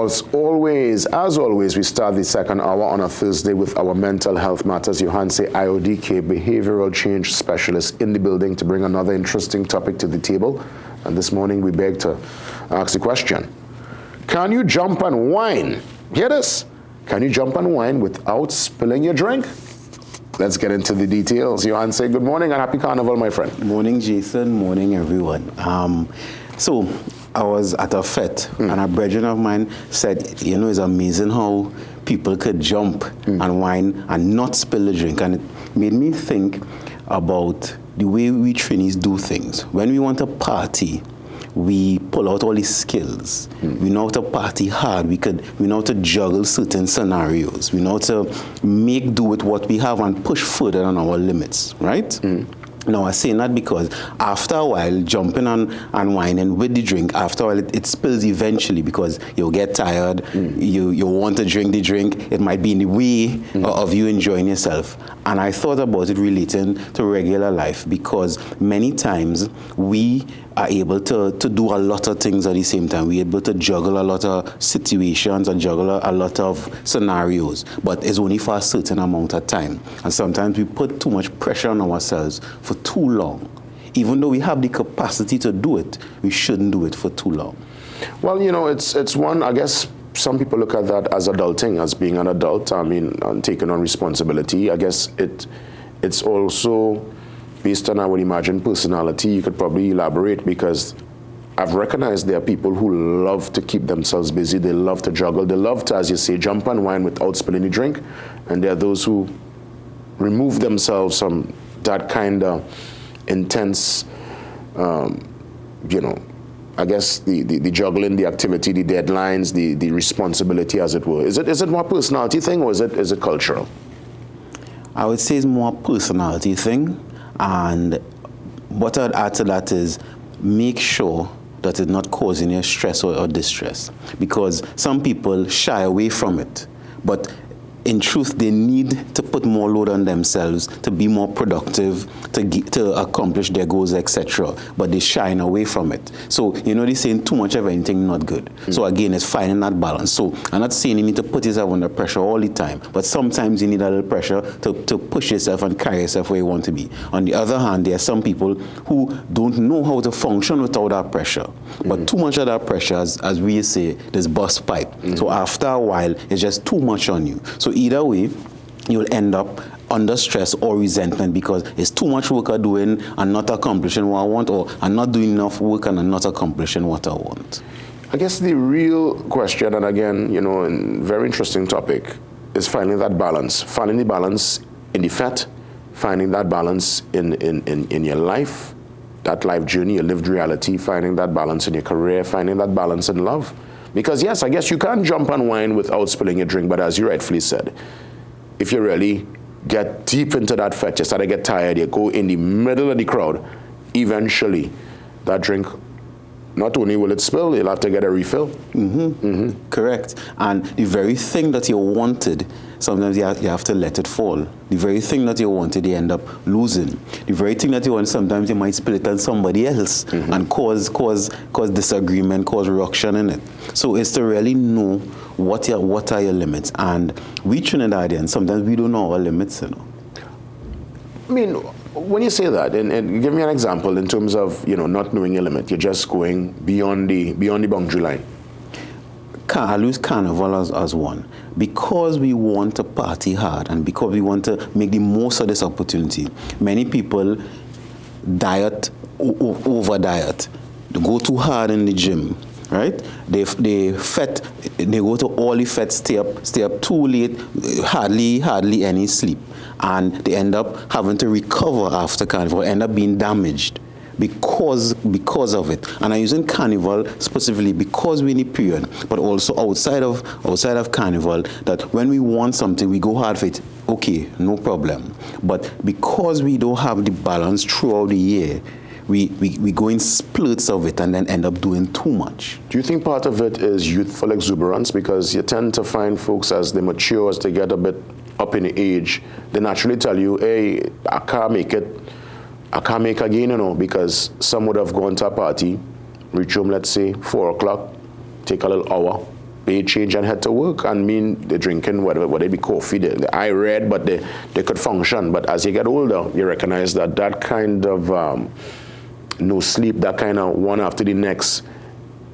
as always, we start the second hour on a Thursday with our mental health matters. Johanse IODK, behavioral change specialist in the building to bring another interesting topic to the table. And this morning we beg to ask the question, can you jump and whine? Hear this. Can you jump and whine without spilling your drink? Let's get into the details. Johanse, good morning and happy carnival, my friend. Morning, Jason. Morning, everyone. So I was at a fete and a brethren of mine said, you know, it's amazing how people could jump and whine and not spill the drink. And it made me think about the way we trainees do things. When we want to party, we pull out all these skills. We know how to party hard. We know how to juggle certain scenarios. We know how to make do with what we have and push further on our limits, right? Now, I say that because after a while, jumping and whining with the drink, after a while, it spills eventually because you'll get tired, you want to drink the drink, it might be in the way of you enjoying yourself. And I thought about it relating to regular life because many times we are able to do a lot of things at the same time. We're able to juggle a lot of situations and juggle a lot of scenarios, but it's only for a certain amount of time. And sometimes we put too much pressure on ourselves for too long. Even though we have the capacity to do it, we shouldn't do it for too long. Well, you know, it's one, I guess, some people look at that as adulting, as being an adult, and taking on responsibility. I guess it's also based on, I would imagine, personality. You could probably elaborate because I've recognized there are people who love to keep themselves busy. They love to juggle. They love to, as you say, jump and whine without spilling a drink. And there are those who remove themselves from that kind of intense, I guess the juggling, the activity, the deadlines, the responsibility, as it were. Is it more personality thing or is it cultural? I would say it's more a personality thing. And what I'd add to that is make sure that it's not causing you stress or distress. Because some people shy away from it. But in truth, they need to put more load on themselves to be more productive, to accomplish their goals, etc. But they shying away from it. So, you know, they're saying too much of anything not good. So again, it's finding that balance. So I'm not saying you need to put yourself under pressure all the time, but sometimes you need a little pressure to push yourself and carry yourself where you want to be. On the other hand, there are some people who don't know how to function without that pressure. But too much of that pressure, as we say, there's burst pipe. So after a while, it's just too much on you. So either way, you'll end up under stress or resentment because it's too much work I'm doing and not accomplishing what I want, or I'm not doing enough work and I'm not accomplishing what I want. I guess the real question, and again, you know, a very interesting topic, is finding that balance. Finding the balance in the fete, finding that balance in your life, that life journey, your lived reality, finding that balance in your career, finding that balance in love. Because yes, I guess you can jump and whine without spilling your drink, but as you rightfully said, if you really get deep into that fete, you start to get tired, you go in the middle of the crowd, eventually that drink, not only will it spill, you'll have to get a refill. Correct. And the very thing that you wanted, sometimes you have to let it fall. The very thing that you wanted, you end up losing. The very thing that you want, sometimes you might spill it on somebody else and cause disagreement, cause ruction in it. So it's to really know what are your limits. And we Trinidadians, sometimes we don't know our limits, you know. I mean, when you say that, and give me an example in terms of, you know, not knowing your limit, you're just going beyond the boundary line. I use carnival as one. Because we want to party hard and because we want to make the most of this opportunity, many people diet, over diet. They go too hard in the gym, right? They go to all the fete, stay up too late, hardly any sleep. And they end up having to recover after carnival, end up being damaged because of it. And I'm using carnival specifically because we're in the period, but also outside of carnival, that when we want something, we go hard for it. Okay, no problem. But because we don't have the balance throughout the year, we go in splurts of it and then end up doing too much. Do you think part of it is youthful exuberance? Because you tend to find folks as they mature, as they get a bit up in age, they naturally tell you, hey, I can't make again, you know, because some would have gone to a party, reach home, let's say, 4 o'clock, take a little hour, they change and head to work. And mean, they're drinking whatever it be coffee. The eye red, but they could function. But as you get older, you recognize that kind of no sleep, that kind of one after the next,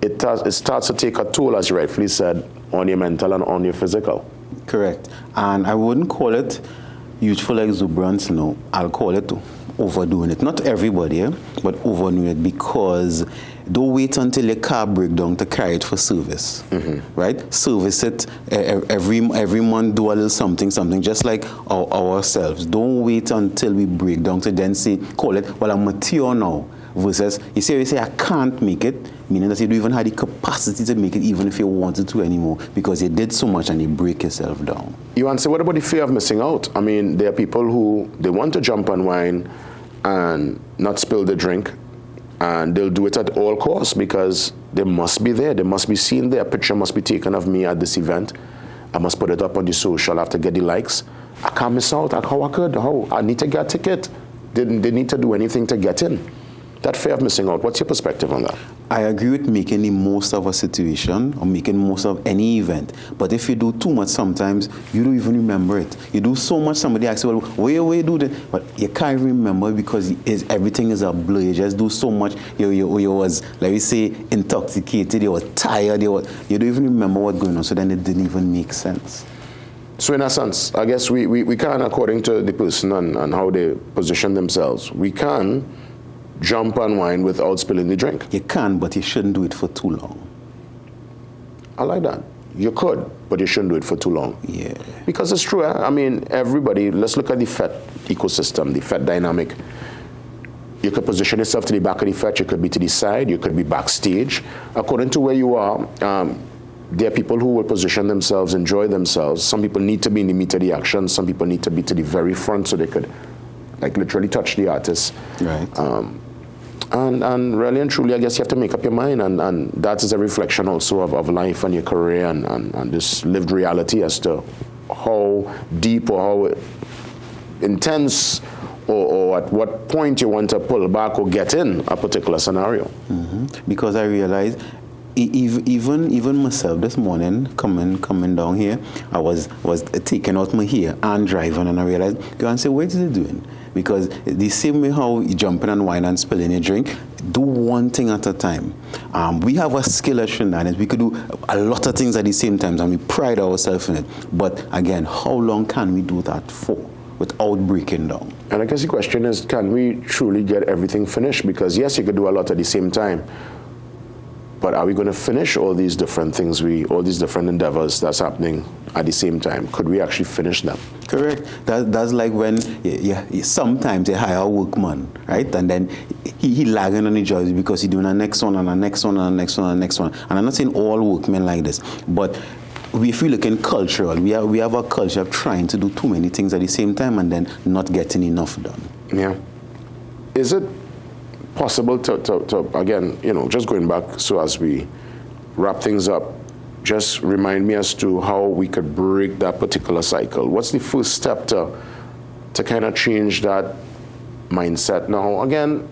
it starts to take a toll, as you rightfully said, on your mental and on your physical. Correct. And I wouldn't call it youthful exuberance, no. I'll call it overdoing it. Not everybody, but overdoing it, because don't wait until your car breaks down to carry it for service, right? Service it every month, do a little something, just like ourselves. Don't wait until we break down to then say, call it, well, I'm mature now. Versus, you say, I can't make it, meaning that you don't even have the capacity to make it even if you wanted to anymore, because you did so much and you break yourself down. You answer, what about the fear of missing out? I mean, there are people who, they want to jump on wine and not spill the drink, and they'll do it at all costs because they must be there, they must be seen there, a picture must be taken of me at this event, I must put it up on the social, I have to get the likes. I can't miss out, how I need to get a ticket. They need to do anything to get in. That fear of missing out, what's your perspective on that? I agree with making the most of a situation or making most of any event. But if you do too much sometimes, you don't even remember it. You do so much, somebody asks you, well, where you do that? But you can't remember because everything is a blur. You just do so much. You was, let me say, intoxicated, you were tired, you don't even remember what's going on. So then it didn't even make sense. So in a sense, I guess we can, according to the person and how they position themselves, we can jump on wine without spilling the drink. You can, but you shouldn't do it for too long. I like that. You could, but you shouldn't do it for too long. Yeah. Because it's true. I mean, everybody, let's look at the FET ecosystem, the FET dynamic. You could position yourself to the back of the FET, you could be to the side, you could be backstage. According to where you are, there are people who will position themselves, enjoy themselves. Some people need to be in the meat of the action. Some people need to be to the very front so they could, like, literally touch the artist. Right. And really and truly, I guess you have to make up your mind, and that is a reflection also of life and your career and this lived reality as to how deep or how intense or at what point you want to pull back or get in a particular scenario. Because I realized, even myself this morning, coming down here, I was taking out my hair and driving, and I realized, go and say, what is it doing? Because the same way how you jumping on wine and spilling a drink, do one thing at a time. We have a skill at Trinidad. We could do a lot of things at the same time, and we pride ourselves in it. But again, how long can we do that for without breaking down? And I guess the question is, can we truly get everything finished? Because yes, you could do a lot at the same time, but are we going to finish all these different things, all these different endeavors that's happening at the same time? Could we actually finish them? Correct. That's like when sometimes you hire a workman, right? And then he lagging on the jobs because he's doing the next one and the next one and the next one and the next one. And I'm not saying all workmen like this, but if we look in cultural, we have a culture of trying to do too many things at the same time and then not getting enough done. Yeah. Is it possible to again, just going back, so as we wrap things up, just remind me as to how we could break that particular cycle. What's the first step to kind of change that mindset? Now, again,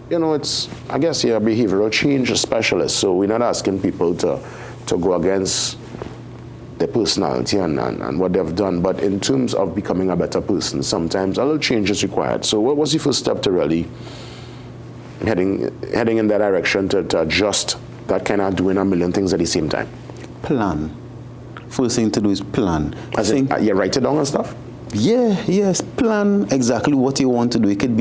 it's, I guess, you're a behavioral change specialist, so we're not asking people to go against their personality and what they've done, but in terms of becoming a better person, sometimes a little change is required. So what was the first step to really heading in that direction to adjust that kind of doing a million things at the same time? Plan. First thing to do is plan. You write it down and stuff? Yes, plan exactly what you want to do. You could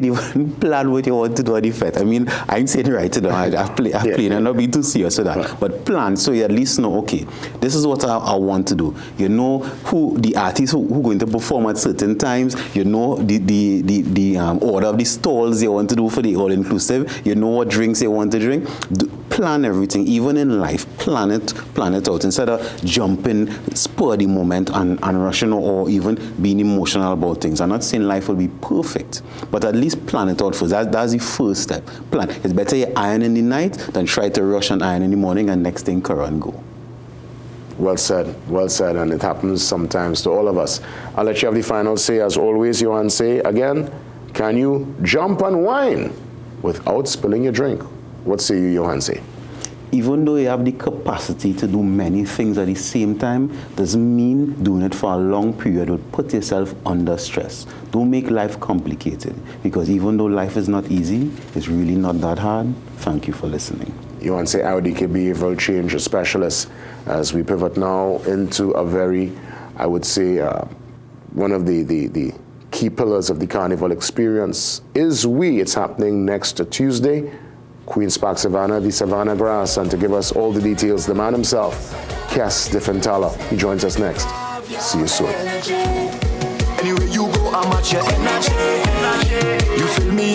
even plan what you want to do at the FET. I mean, I ain't saying write it down. I play and not be too serious with that. Right. But plan, so you at least know, okay, this is what I want to do. You know who the artists who going to perform at certain times. You know the order of the stalls you want to do for the all-inclusive. You know what drinks you want to drink. Plan everything, even in life. Plan it out instead of jumping, spur the moment and rushing or even being emotional about things. I'm not saying life will be perfect, but at least plan it out first. That's the first step. Plan. It's better you iron in the night than try to rush and iron in the morning and next thing curl and go. Well said, and it happens sometimes to all of us. I'll let you have the final say. As always, Johan, say again, can you jump on wine without spilling your drink? What say you, Johan, say? even though you have the capacity to do many things at the same time, doesn't mean doing it for a long period will put yourself under stress. Don't make life complicated, because even though life is not easy, it's really not that hard. Thank you for listening. You want to say IODK behavioral change specialist, as we pivot now into a very, I would say, one of the key pillars of the Carnival experience is we. It's happening next Tuesday. Queen's Park Savannah, the Savannah Grass, and to give us all the details, the man himself, Cass Diffentala. He joins us next. See you soon. Anywhere you go, I'm at your energy. You fill me up.